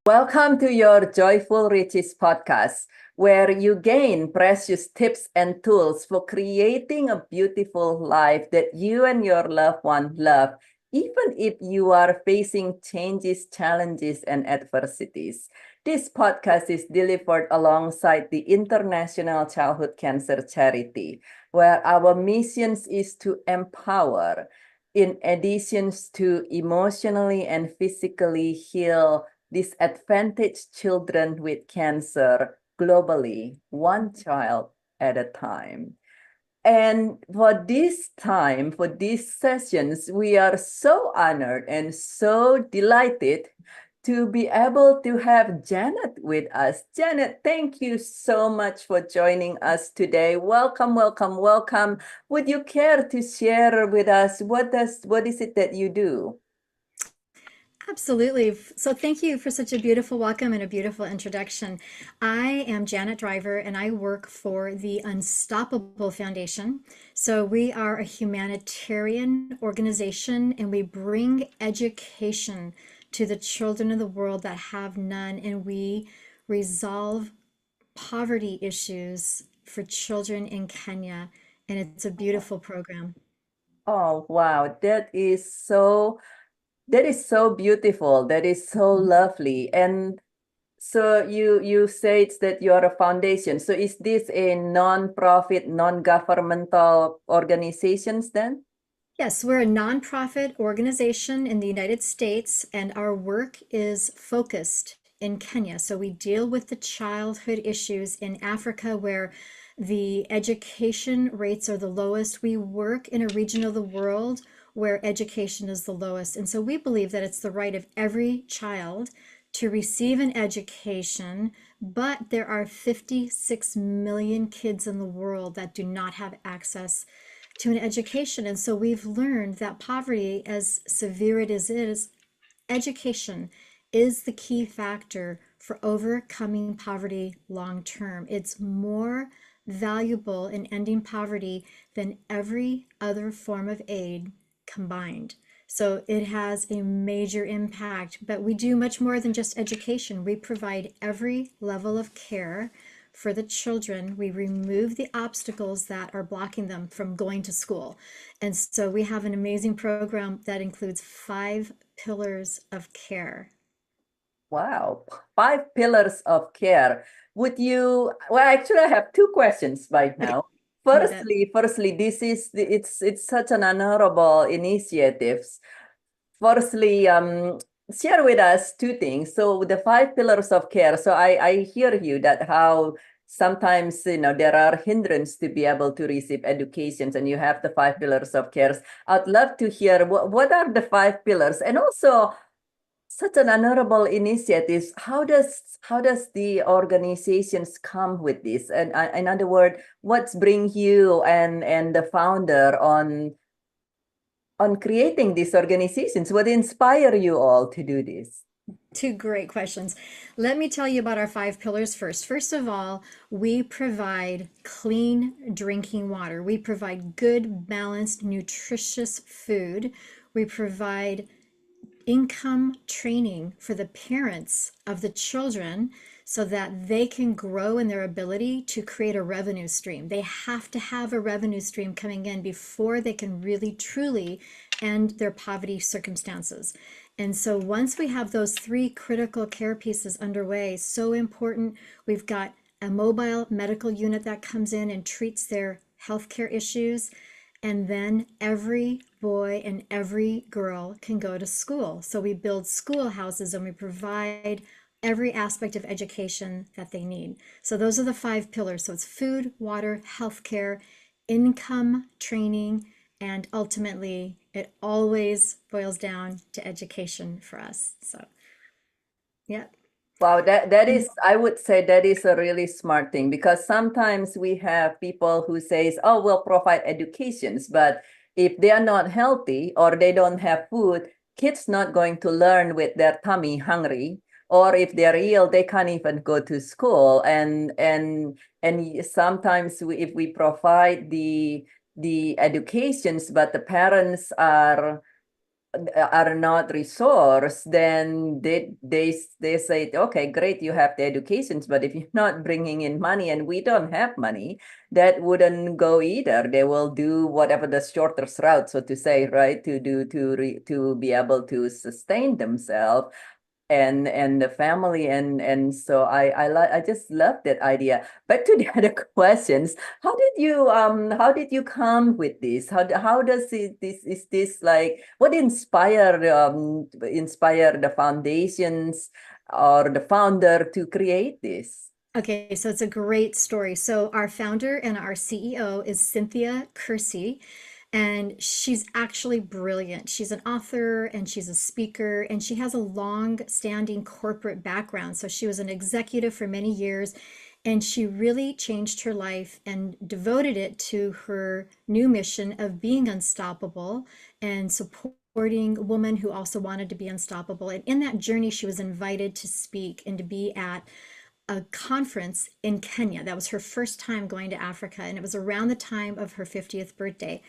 Welcome to your Joyful Riches podcast, where you gain precious tips and tools for creating a beautiful life that you and your loved one love, even if you are facing changes, challenges, and adversities. This podcast is delivered alongside the International Childhood Cancer Charity, where our mission is to empower, in addition to emotionally and physically heal disadvantaged children with cancer globally, one child at a time. And for this time, for these sessions, we are so honored and so delighted to be able to have Janet with us. Janet, thank you so much for joining us today. Welcome, welcome, welcome. Would you care to share with us what is it that you do? Absolutely. So thank you for such a beautiful welcome and a beautiful introduction. I am Janet Driver and I work for the Unstoppable Foundation. So we are a humanitarian organization and we bring education to the children of the world that have none, and we resolve poverty issues for children in Kenya. And it's a beautiful program. Oh, wow. That is so beautiful. That is so lovely. And so you said that you are a foundation. So is this a non-profit, non-governmental organizations then? Yes, we're a nonprofit organization in the United States, and our work is focused in Kenya. So we deal with the childhood issues in Africa where the education rates are the lowest. We work in a region of the world where education is the lowest. And so we believe that it's the right of every child to receive an education, but there are 56 million kids in the world that do not have access to an education. And so we've learned that poverty, as severe it is, education is the key factor for overcoming poverty long term. It's more valuable in ending poverty than every other form of aid combined. So it has a major impact, but we do much more than just education. We provide every level of care for the children. We remove the obstacles that are blocking them from going to school. And so we have an amazing program that includes 5 pillars of care. Wow. 5 pillars of care. Well, actually, I have two questions right Okay, now. you bet. Firstly, it's such an honorable initiative. Firstly, share with us two things. So the 5 pillars of care. So I hear you that how sometimes there are hindrances to be able to receive educations, and you have the 5 pillars of care. I'd love to hear what are the 5 pillars, and also such an honorable initiative. How does the organizations come with this? And in other words, what's bring you and the founder on creating these organizations? What inspire you all to do this? Two great questions. Let me tell you about our 5 pillars first. First of all, we provide clean drinking water. We provide good, balanced, nutritious food. We provide income training for the parents of the children so that they can grow in their ability to create a revenue stream. They have to have a revenue stream coming in before they can really truly end their poverty circumstances. And so once we have those 3 critical care pieces underway, so important, we've got a mobile medical unit that comes in and treats their healthcare issues. And then every boy and every girl can go to school. So we build schoolhouses and we provide every aspect of education that they need. So those are the 5 pillars. So it's food, water, healthcare, income training, and ultimately it always boils down to education for us. So, yeah. Wow, that And is, I would say that is a really smart thing, because sometimes we have people who says, "Oh, we'll provide educations," but if they are not healthy or they don't have food, kids not going to learn with their tummy hungry. Or if they're ill, they can't even go to school. And sometimes if we provide the educations, but the parents are are not resource, then they say, okay, great, you have the educations, but if you're not bringing in money and we don't have money, that wouldn't go either. They will do whatever the shortest route, so to say, right, to be able to sustain themselves and the family, and so I just love that idea. Back to the other questions. How did you come with this? How does it this is this like what inspire the foundations or the founder to create this? Okay, so it's a great story. So our founder and our CEO is Cynthia Kersey, and she's actually brilliant. She's an author and she's a speaker, and she has a long-standing corporate background. So she was an executive for many years, and she really changed her life and devoted it to her new mission of being unstoppable and supporting women who also wanted to be unstoppable. And in that journey, she was invited to speak and to be at a conference in Kenya. That was her first time going to Africa, and it was around the time of her 50th birthday.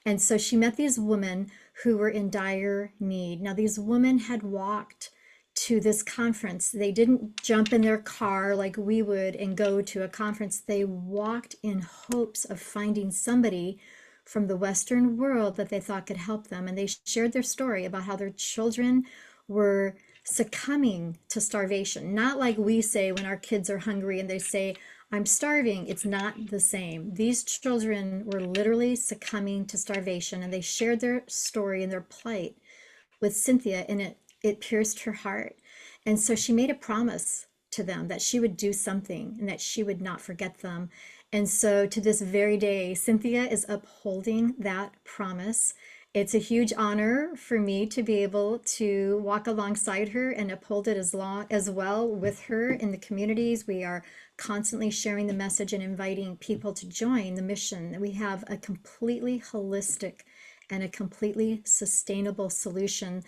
And so she met these women who were in dire need. Now, these women had walked to this conference. They didn't jump in their car like we would and go to a conference. They walked in hopes of finding somebody from the Western world that they thought could help them. And they shared their story about how their children were succumbing to starvation. Not like we say when our kids are hungry and they say, I'm starving. It's not the same. These children were literally succumbing to starvation, and they shared their story and their plight with Cynthia, and it pierced her heart. And so she made a promise to them that she would do something and that she would not forget them. And so to this very day, Cynthia is upholding that promise. It's a huge honor for me to be able to walk alongside her and uphold it as well with her in the communities. We are constantly sharing the message and inviting people to join the mission. We have a completely holistic and a completely sustainable solution.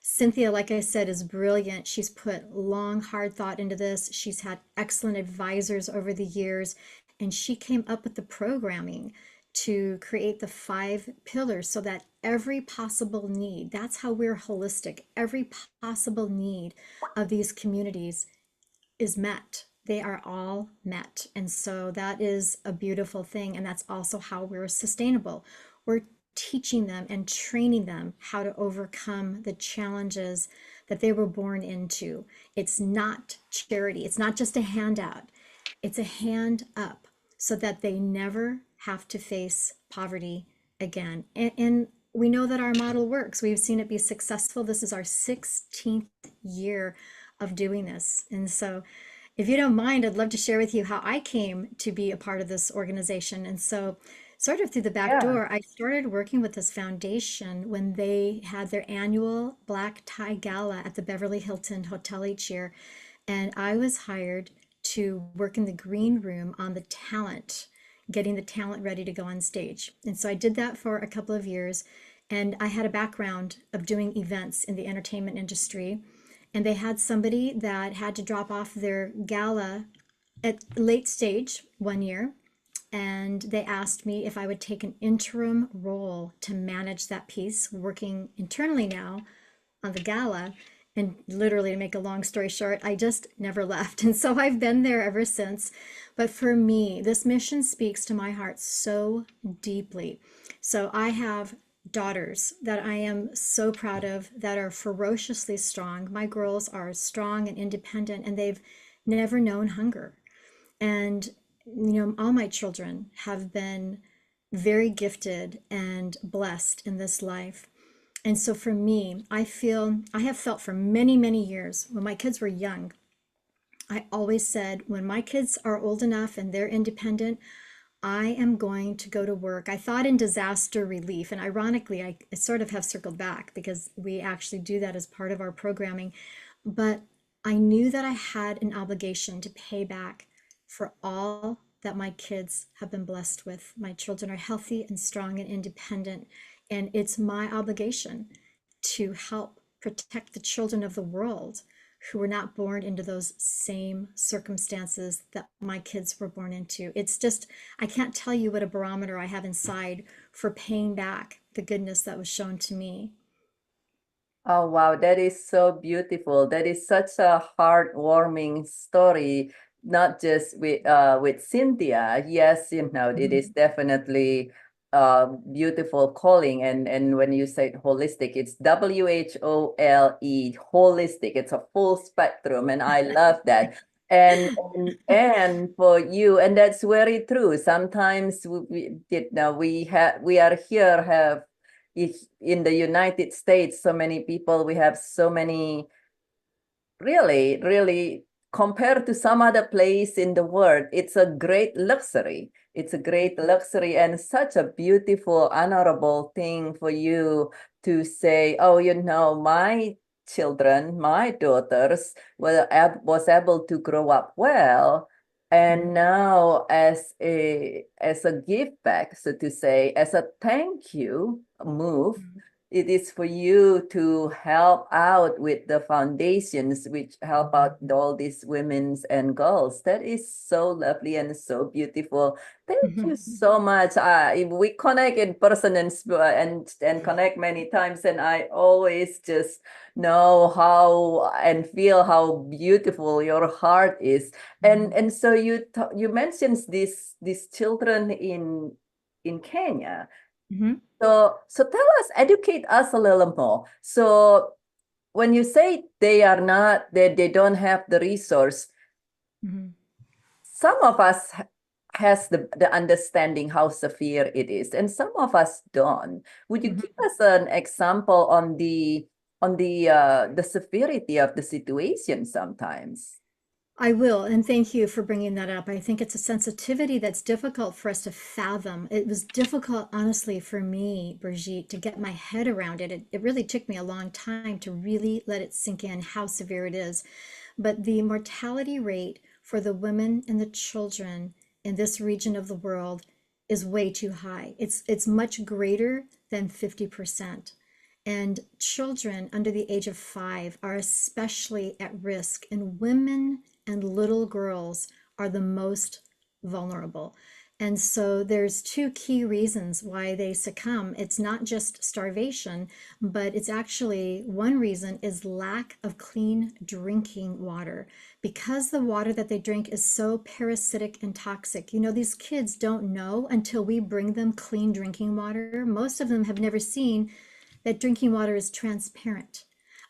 Cynthia, like I said, is brilliant. She's put long, hard thought into this. She's had excellent advisors over the years, and she came up with the programming to create the 5 pillars so that every possible need, that's how we're holistic, every possible need of these communities is met. They are all met. And so that is a beautiful thing. And that's also how we're sustainable. We're teaching them and training them how to overcome the challenges that they were born into. It's not charity, it's not just a handout, it's a hand up so that they never have to face poverty again. And we know that our model works. We've seen it be successful. This is our 16th year of doing this. And so if you don't mind, I'd love to share with you how I came to be a part of this organization. And so sort of through the back Yeah. door, I started working with this foundation when they had their annual black tie gala at the Beverly Hilton Hotel each year. And I was hired to work in the green room on the talent, getting the talent ready to go on stage. And so I did that for a couple of years. And I had a background of doing events in the entertainment industry. And they had somebody that had to drop off their gala at late stage one year. And they asked me if I would take an interim role to manage that piece, working internally now on the gala. And literally, to make a long story short, I just never left. And so I've been there ever since. But for me, this mission speaks to my heart so deeply. So I have daughters that I am so proud of that are ferociously strong. My girls are strong and independent, and they've never known hunger. And, all my children have been very gifted and blessed in this life. And so for me, I have felt for many, many years when my kids were young, I always said, when my kids are old enough and they're independent, I am going to go to work. I thought in disaster relief, and ironically, I sort of have circled back because we actually do that as part of our programming. But I knew that I had an obligation to pay back for all that my kids have been blessed with. My children are healthy and strong and independent, and it's my obligation to help protect the children of the world who were not born into those same circumstances that my kids were born into. It's just, I can't tell you what a barometer I have inside for paying back the goodness that was shown to me. Oh, wow, that is so beautiful. That is such a heartwarming story, not just with Cynthia. Yes, it is Mhm. definitely beautiful calling. And when you say holistic, it's WHOLE, holistic. It's a full spectrum, and I love that. And for you, and that's very true. Sometimes we are here have if in the United States, so many people, we have so many, really, really, compared to some other place in the world, it's a great luxury. It's a great luxury and such a beautiful, honorable thing for you to say, oh, my children, my daughters was able to grow up well. Mhm. And now as a give back, so to say, as a thank you move, it is for you to help out with the foundations which help out all these women's and girls. That is so lovely and so beautiful. Thank you Mhm. so much. We connect in person and connect many times, and I always just know how and feel how beautiful your heart is. And so you mentioned these children in Kenya. Mhm. So tell us, educate us a little more. So when you say they don't have the resource, Mhm. some of us has the understanding how severe it is, and some of us don't. Would you give Mhm. us an example on the severity of the situation sometimes? I will, and thank you for bringing that up. I think it's a sensitivity that's difficult for us to fathom. It was difficult, honestly, for me, Brigitte, to get my head around it. It really took me a long time to really let it sink in how severe it is. But the mortality rate for the women and the children in this region of the world is way too high. It's much greater than 50%. And children under the age of 5 are especially at risk, and women and little girls are the most vulnerable. And so there's two key reasons why they succumb. It's not just starvation, but it's actually one reason is lack of clean drinking water. Because the water that they drink is so parasitic and toxic. These kids don't know until we bring them clean drinking water. Most of them have never seen that drinking water is transparent.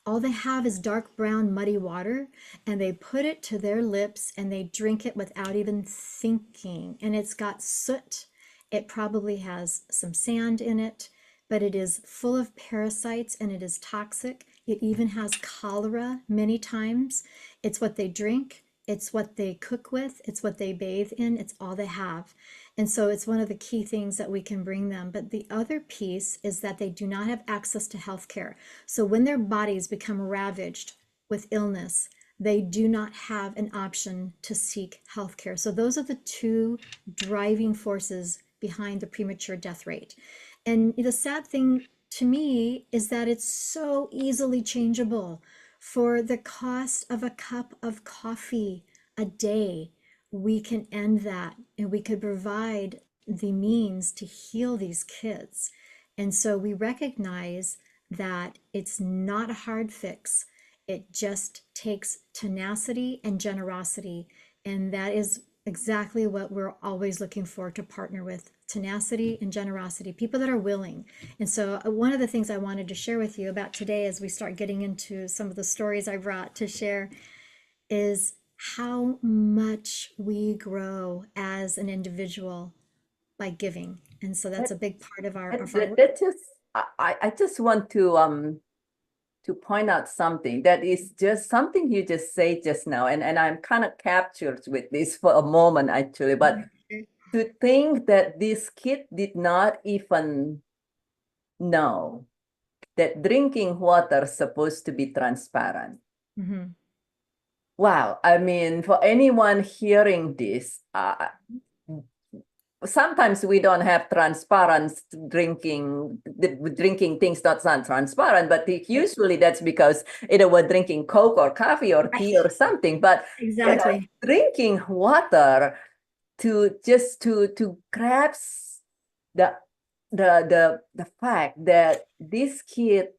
All they have is dark brown, muddy water, and they put it to their lips and they drink it without even thinking. And it's got soot. It probably has some sand in it, but it is full of parasites and it is toxic. It even has cholera many times. It's what they drink, it's what they cook with, it's what they bathe in, it's all they have. And so it's one of the key things that we can bring them. But the other piece is that they do not have access to health care. So when their bodies become ravaged with illness, they do not have an option to seek health care. So those are the two driving forces behind the premature death rate. And the sad thing to me is that it's so easily changeable. For the cost of a cup of coffee a day, we can end that and we could provide the means to heal these kids. And so we recognize that it's not a hard fix. It just takes tenacity and generosity. And that is exactly what we're always looking for to partner with: tenacity and generosity, people that are willing. And so, one of the things I wanted to share with you about today as we start getting into some of the stories I brought to share is how much we grow as an individual by giving. And so that's That, a big part of our that, of our that, work. that just I just want to point out something that is just something you just say just now, and I'm kind of captured with this for a moment actually, but to think that this kid did not even know that drinking water is supposed to be transparent. Mhm. Wow, I mean, for anyone hearing this, sometimes we don't have transparent drinking things that's not transparent, but usually that's because either we're drinking Coke or coffee or tea Right. or something. But Exactly. drinking water to grasp the the fact that this kid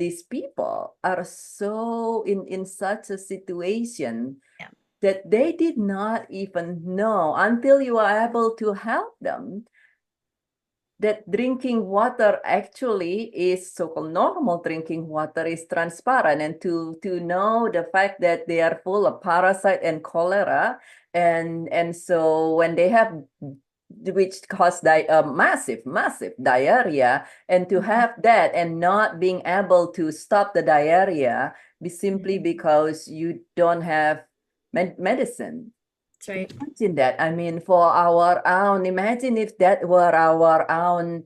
these people are so in such a situation Yeah. that they did not even know until you are able to help them that drinking water actually is so-called normal drinking water is transparent, and to know the fact that they are full of parasite and cholera, and so when they have, which cause massive diarrhea, and to Mhm. have that and not being able to stop the diarrhea simply Mhm. because you don't have medicine. That's right. Imagine that. I mean, for our own, imagine if that were our own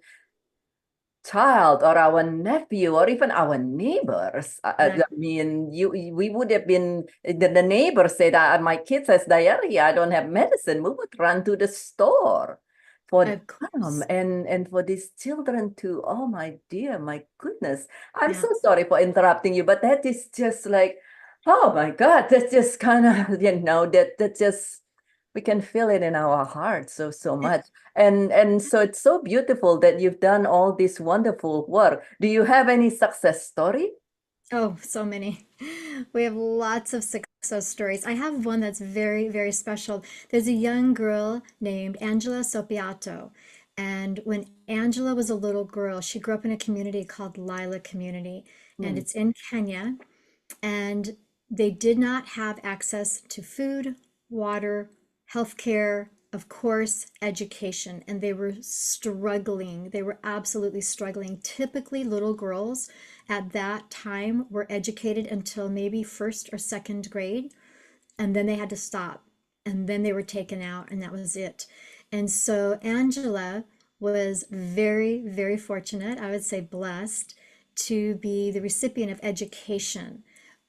child or our nephew or even our neighbors. I Exactly. mean, we would have been, the neighbor said, my kid has diarrhea, I don't have medicine. We would run to the store for Of them course. and for these children too. Oh my dear, my goodness. I'm Yeah. so sorry for interrupting you, but that is just like, oh my God, that's just kind of, that just, we can feel it in our hearts so Eh, much. And so it's so beautiful that you've done all this wonderful work. Do you have any success story? Oh, so many. We have lots of success stories. I have one that's very, very special. There's a young girl named Angela Sopiato. And when Angela was a little girl, she grew up in a community called Lila Community, and Hmm. it's in Kenya. And they did not have access to food, water, healthcare, of course, education, and they were struggling. They were absolutely struggling. Typically, little girls at that time were educated until maybe first or second grade, and then they had to stop, and then they were taken out, and that was it. And so Angela was very, very fortunate, I would say blessed, to be the recipient of education.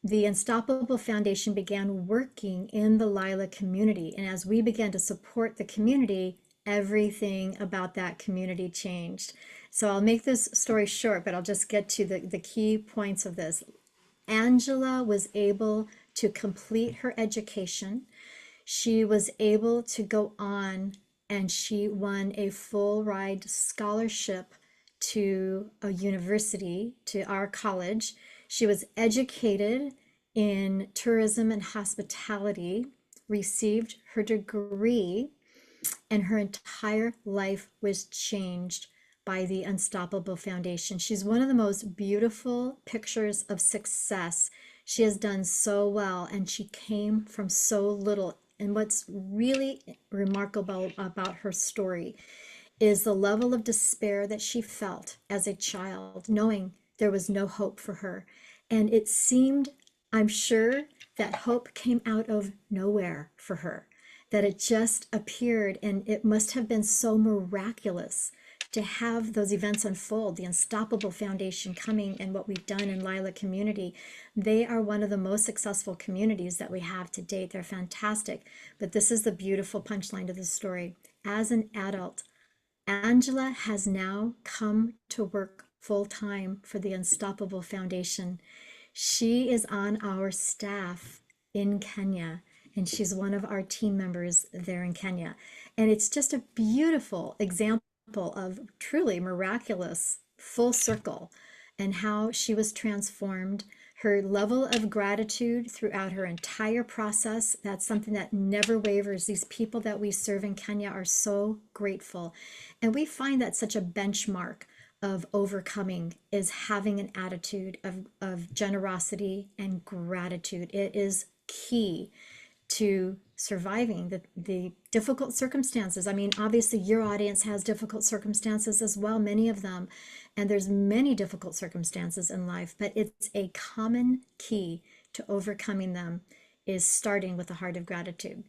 The Unstoppable Foundation began working in the Lila community, and as we began to support the community, everything about that community changed. So I'll make this story short, but I'll just get to the key points of this. Angela was able to complete her education. She was able to go on and she won a full ride scholarship to a university, to our college. She was educated in tourism and hospitality, received her degree, and her entire life was changed by the Unstoppable Foundation. She's one of the most beautiful pictures of success. She has done so well, and she came from so little. And what's really remarkable about her story is the level of despair that she felt as a child, knowing there was no hope for her. And it seemed, I'm sure, that hope came out of nowhere for her, that it just appeared, and it must have been so miraculous to have those events unfold, the Unstoppable Foundation coming and what we've done in Lila Community. They are one of the most successful communities that we have to date. They're fantastic. But this is the beautiful punchline to the story. As an adult, Angela has now come to work full time for the Unstoppable Foundation. She is on our staff in Kenya, and she's one of our team members there in Kenya. And it's just a beautiful example of truly miraculous full circle and how she was transformed. Her level of gratitude throughout her entire process, that's something that never wavers. These people that we serve in Kenya are so grateful. And we find that such a benchmark of overcoming is having an attitude of generosity and gratitude. It is key to surviving the difficult circumstances. I mean, obviously your audience has difficult circumstances as well, many of them, and there's many difficult circumstances in life, but it's a common key to overcoming them is starting with a heart of gratitude.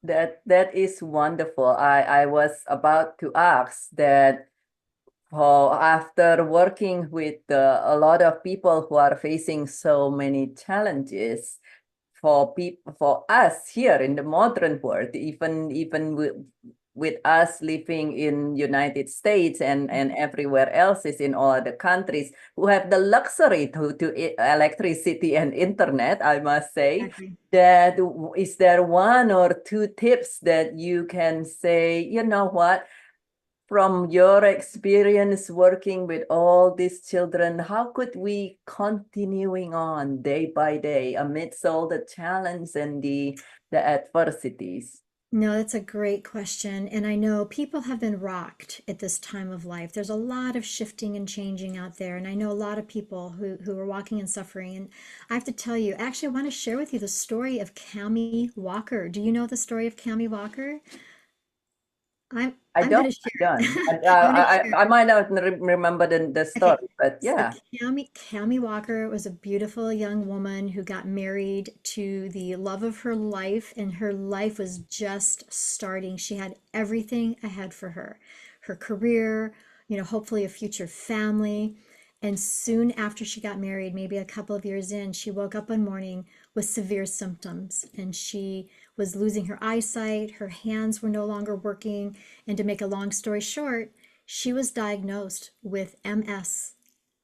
That is wonderful. I was about to ask that. Oh, after working with a lot of people who are facing so many challenges, for us here in the modern world, even with us living in United States and everywhere else is in all the countries who have the luxury to electricity and internet, I must say, Exactly. that is there one or two tips that you can say, you know what? from your experience working with all these children, how could we continuing on day by day amidst all the challenges and the adversities? No, that's a great question. And I know people have been rocked at this time of life. There's a lot of shifting and changing out there. And I know a lot of people who are walking and suffering. And I have to tell you, actually, I want to share with you the story of Cammie Walker. Do you know the story of Cammie Walker? I'm I I'm don't, going to I share it. don't. I'm going to share I it. might not remember the Okay, story, but so yeah. Cammie Walker was a beautiful young woman who got married to the love of her life, and her life was just starting. She had everything ahead for her, her career, hopefully a future family. And soon after she got married, maybe a couple of years in, she woke up one morning with severe symptoms, and she was losing her eyesight. Her hands were no longer working. And to make a long story short, she was diagnosed with MS,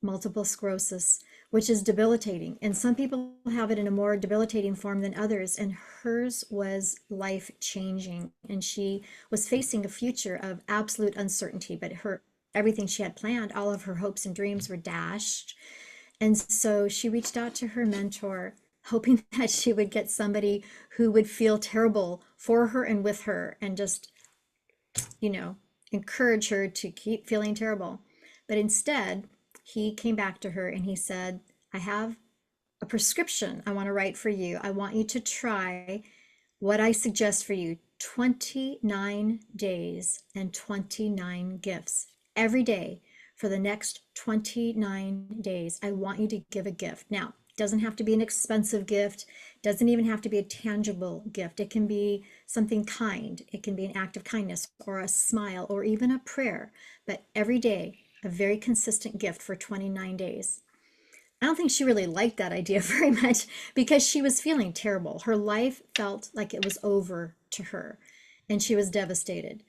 multiple sclerosis, which is debilitating. And some people have it in a more debilitating form than others. And hers was life changing. And she was facing a future of absolute uncertainty, but everything she had planned, all of her hopes and dreams were dashed. And so she reached out to her mentor, hoping that she would get somebody who would feel terrible for her and with her and just you know, encourage her to keep feeling terrible. But instead, he came back to her and he said, I have a prescription I want to write for you. I want you to try what I suggest for you: 29 days and 29 gifts. Every day for the next 29 days, I want you to give a gift. Now, it doesn't have to be an expensive gift, doesn't even have to be a tangible gift. It can be something kind, it can be an act of kindness or a smile or even a prayer, but every day, a very consistent gift for 29 days. I don't think she really liked that idea very much because she was feeling terrible. Her life felt like it was over to her and she was devastated.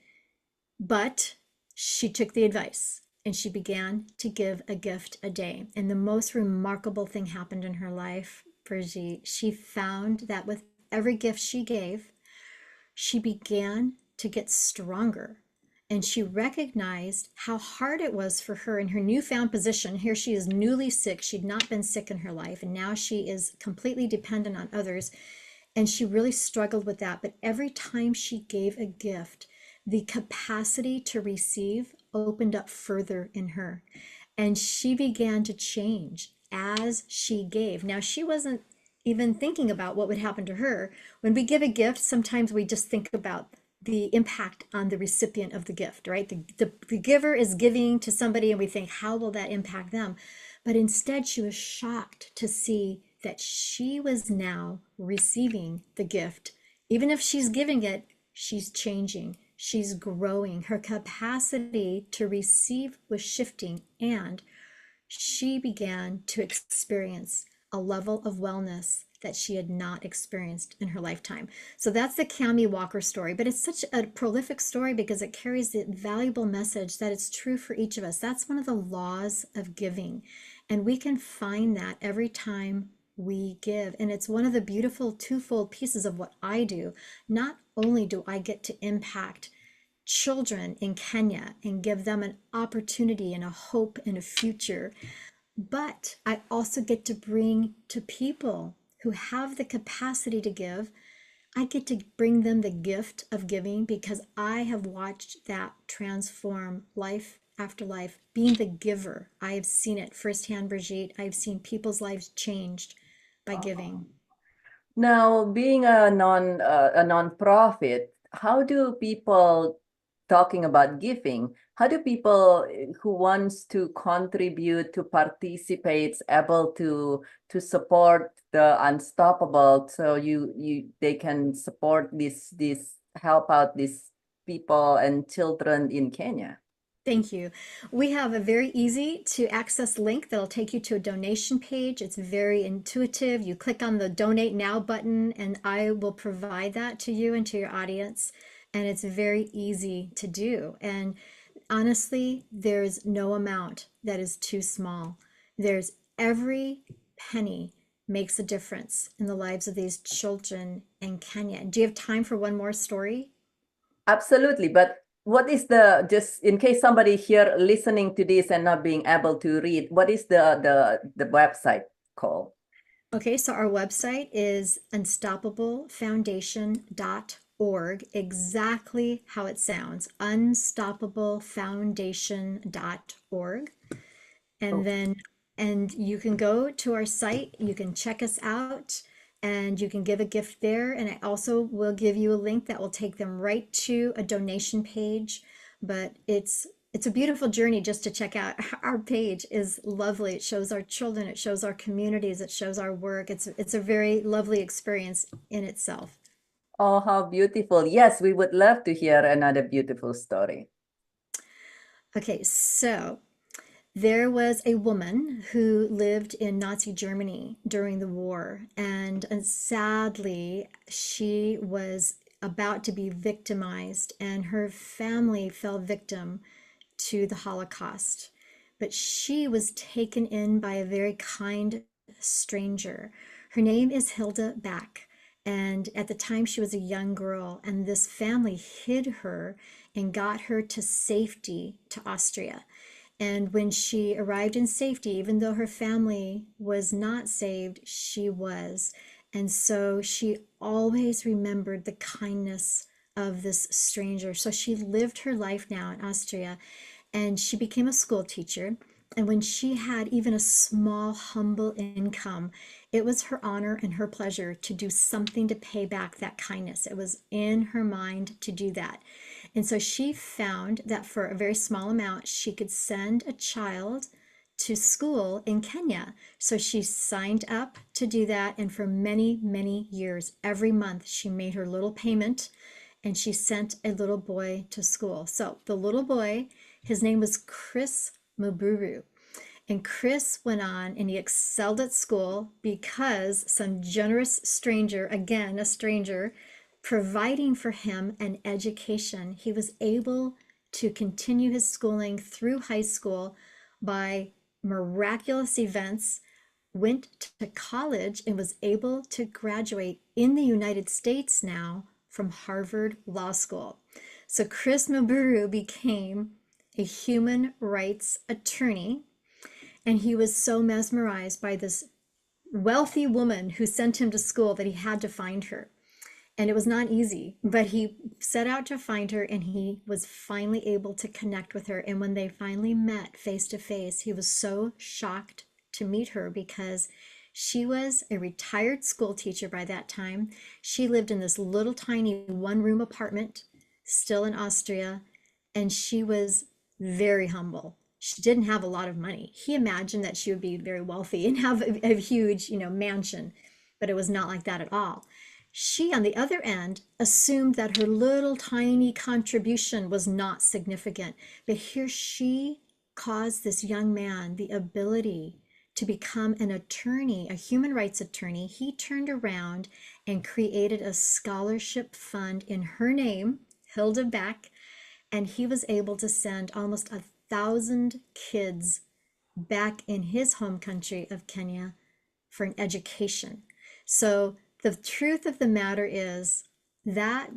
But she took the advice and she began to give a gift a day. And the most remarkable thing happened in her life, Brigitte. She found that with every gift she gave, she began to get stronger. And she recognized how hard it was for her in her newfound position. Here she is newly sick. She'd not been sick in her life. And now she is completely dependent on others. And she really struggled with that. But every time she gave a gift, the capacity to receive opened up further in her. And she began to change as she gave. Now, she wasn't even thinking about what would happen to her. When we give a gift, sometimes we just think about the impact on the recipient of the gift, right? The giver is giving to somebody and we think, how will that impact them? But instead, she was shocked to see that she was now receiving the gift. Even if she's giving it, she's changing, she's growing. Her capacity to receive was shifting, and she began to experience a level of wellness that she had not experienced in her lifetime. So that's the Cammie Walker story, but it's such a prolific story because it carries the valuable message that it's true for each of us. That's one of the laws of giving, and we can find that every time we give. And it's one of the beautiful twofold pieces of what I do. Not only do I get to impact children in Kenya and give them an opportunity and a hope and a future, but I also get to bring to people who have the capacity to give, I get to bring them the gift of giving because I have watched that transform life after life. Being the giver, I have seen it firsthand, Brigitte. I've seen people's lives changed by giving. Now, being a nonprofit, how do people talking about giving? How do people who wants to contribute to participates able to support the unstoppable so they can support this help out these people and children in Kenya? Thank you. We have a very easy to access link that'll take you to a donation page. It's very intuitive. You click on the donate now button and I will provide that to you and to your audience. And it's very easy to do. And honestly, there's no amount that is too small. There's every penny makes a difference in the lives of these children in Kenya. Do you have time for one more story? Absolutely, but what is just in case somebody here listening to this and not being able to read, what is the website called? Okay, so our website is unstoppablefoundation.org, exactly how it sounds, unstoppablefoundation.org. And then, and you can go to our site, you can check us out, and you can give a gift there. And I also will give you a link that will take them right to a donation page. But it's a beautiful journey just to check out. Our page is lovely. It shows our children, it shows our communities, it shows our work. It's a very lovely experience in itself. Oh, how beautiful. Yes, we would love to hear another beautiful story. Okay, so there was a woman who lived in Nazi Germany during the war, and sadly, she was about to be victimized, and her family fell victim to the Holocaust. But she was taken in by a very kind stranger. Her name is Hilda Back. And at the time, she was a young girl, and this family hid her and got her to safety to Austria. And when she arrived in safety, even though her family was not saved, she was. And so she always remembered the kindness of this stranger. So she lived her life now in Austria, and she became a school teacher. And when she had even a small, humble income, it was her honor and her pleasure to do something to pay back that kindness. It was in her mind to do that. And so she found that for a very small amount, she could send a child to school in Kenya. So she signed up to do that. And for many, many years, every month, she made her little payment and she sent a little boy to school. So the little boy, his name was Chris Muburu. And Chris went on and he excelled at school because some generous stranger, again, a stranger, providing for him an education. He was able to continue his schooling through high school by miraculous events, went to college and was able to graduate in the United States now from Harvard Law School. So Chris Maburu became a human rights attorney, and he was so mesmerized by this wealthy woman who sent him to school that he had to find her. And it was not easy, but he set out to find her and he was finally able to connect with her. And when they finally met face to face, he was so shocked to meet her because she was a retired school teacher by that time. She lived in this little tiny one-room apartment, still in Austria, and she was very humble. She didn't have a lot of money. He imagined that she would be very wealthy and have a huge, mansion, but it was not like that at all. She, on the other end, assumed that her little tiny contribution was not significant. But here she caused this young man the ability to become an attorney, a human rights attorney. He turned around and created a scholarship fund in her name, Hilda Beck, and he was able to send almost 1,000 kids back in his home country of Kenya for an education. So the truth of the matter is that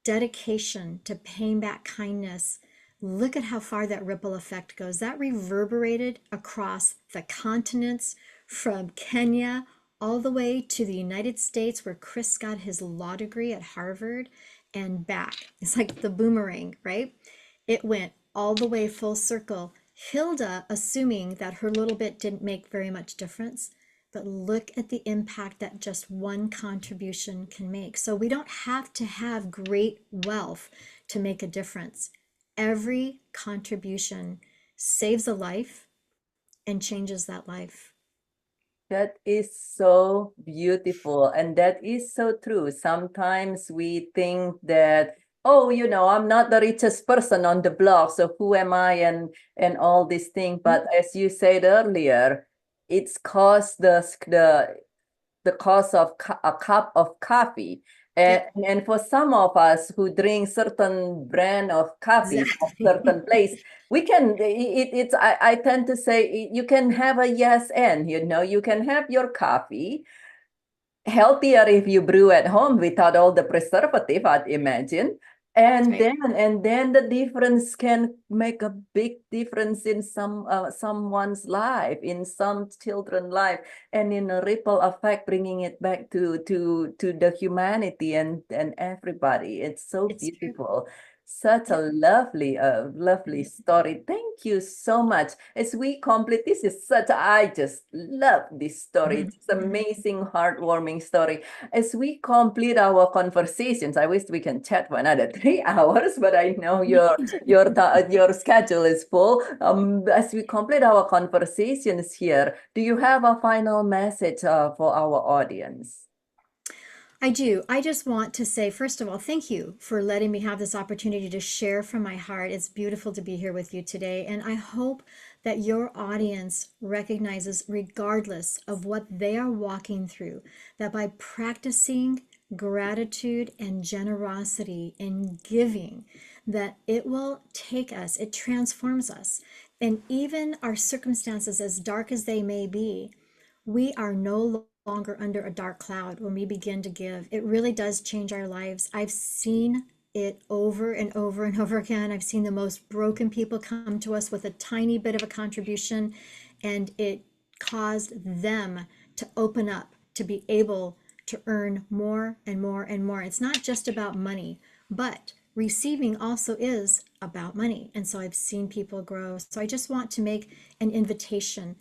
dedication to paying back kindness, look at how far that ripple effect goes. That reverberated across the continents from Kenya all the way to the United States, where Chris got his law degree at Harvard, and back. It's like the boomerang, right? It went all the way full circle. Hilda, assuming that her little bit didn't make very much difference, but look at the impact that just one contribution can make. So we don't have to have great wealth to make a difference. Every contribution saves a life and changes that life. That is so beautiful. And that is so true. Sometimes we think that, oh, I'm not the richest person on the block, so who am I and all these things. But as you said earlier, it's cost the cost of a cup of coffee. And for some of us who drink certain brand of coffee from Exactly. certain place, we can, it's, I tend to say you can have a yes and, you can have your coffee, healthier if you brew at home without all the preservative, I'd imagine. And right. then the difference can make a big difference in someone's life, in some children's life, and in a ripple effect, bringing it back to the humanity and everybody. It's so It's true. beautiful. Such a Yep. lovely story. Thank you so much. As we complete, this is such, I just love this story. It's amazing, heartwarming story. As we complete our conversations, I wish we can chat for another 3 hours, but I know Me too. your schedule is full. As we complete our conversations here, do you have a final message for our audience? I do. I just want to say, first of all, thank you for letting me have this opportunity to share from my heart. It's beautiful to be here with you today. And I hope that your audience recognizes, regardless of what they are walking through, that by practicing gratitude and generosity and giving, that it will take us, it transforms us. And even our circumstances, as dark as they may be, we are no longer under a dark cloud when we begin to give. It really does change our lives. I've seen it over and over and over again. I've seen the most broken people come to us with a tiny bit of a contribution, and it caused them to open up, to be able to earn more and more and more. It's not just about money, but receiving also is about money. And so I've seen people grow. So I just want to make an invitation.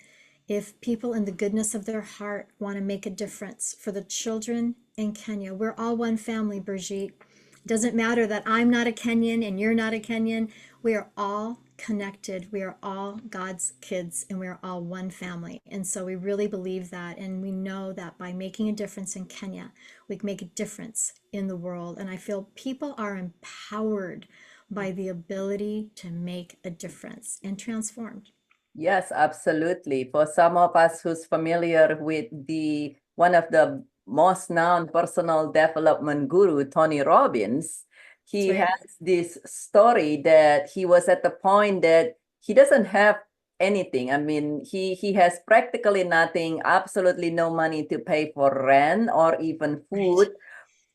If people in the goodness of their heart want to make a difference for the children in Kenya, we're all one family, Brigitte. It doesn't matter that I'm not a Kenyan and you're not a Kenyan. We are all connected. We are all God's kids and we are all one family. And so we really believe that. And we know that by making a difference in Kenya, we can make a difference in the world. And I feel people are empowered by the ability to make a difference and transformed. Yes, absolutely. For some of us who's familiar with the one of the most known personal development guru, Tony Robbins, That's he right. has this story that he was at the point that he doesn't have anything. I mean, he has practically nothing, absolutely no money to pay for rent or even Right. food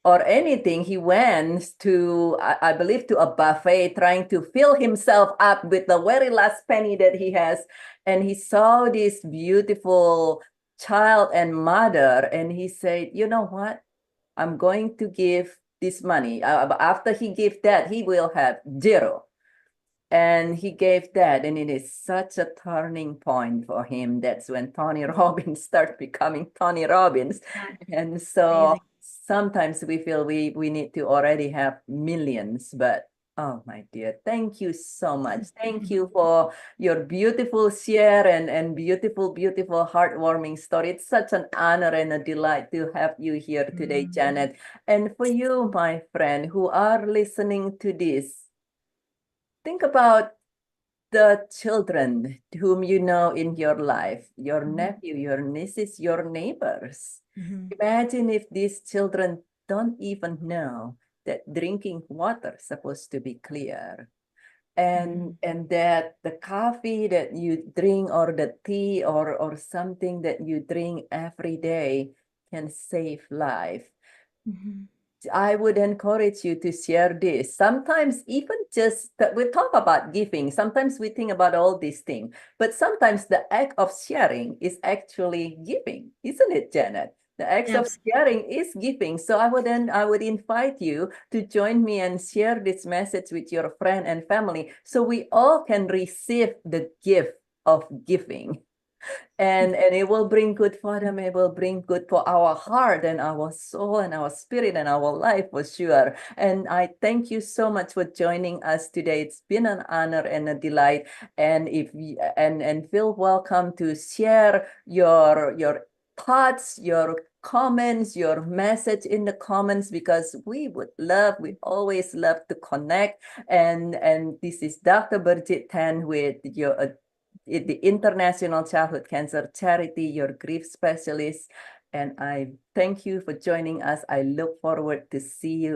or anything. He went to, I believe, to a buffet trying to fill himself up with the very last penny that he has. And he saw this beautiful child and mother. And he said, you know what? I'm going to give this money. After he gave that, he will have zero. And he gave that, and it is such a turning point for him. That's when Tony Robbins started becoming Tony Robbins. Yeah, And so amazing. sometimes we feel we need to already have millions, but oh my dear, thank you so much. Thank you for your beautiful share and beautiful, heartwarming story. It's such an honor and a delight to have you here today, Janet. And for you, my friend, who are listening to this, think about the children whom you know in your life, your Mhm. nephew, your nieces, your neighbors. Mhm. Imagine if these children don't even know that drinking water is supposed to be clear. Mhm. And that the coffee that you drink or the tea or something that you drink every day can save life. Mhm. I would encourage you to share this. Sometimes even just that we talk about giving, sometimes we think about all these things, but sometimes the act of sharing is actually giving, isn't it, Janet? The act of Absolutely. sharing is giving. So I would invite you to join me and share this message with your friend and family so we all can receive the gift of giving. And it will bring good for them. It will bring good for our heart and our soul and our spirit and our life for sure. And I thank you so much for joining us today. It's been an honor and a delight. And if you, and feel welcome to share your thoughts, your comments, your message in the comments, because we always love to connect. And this is Dr. BirgitteTan with your the International Childhood Cancer Charity, your grief specialist. And I thank you for joining us. I look forward to see you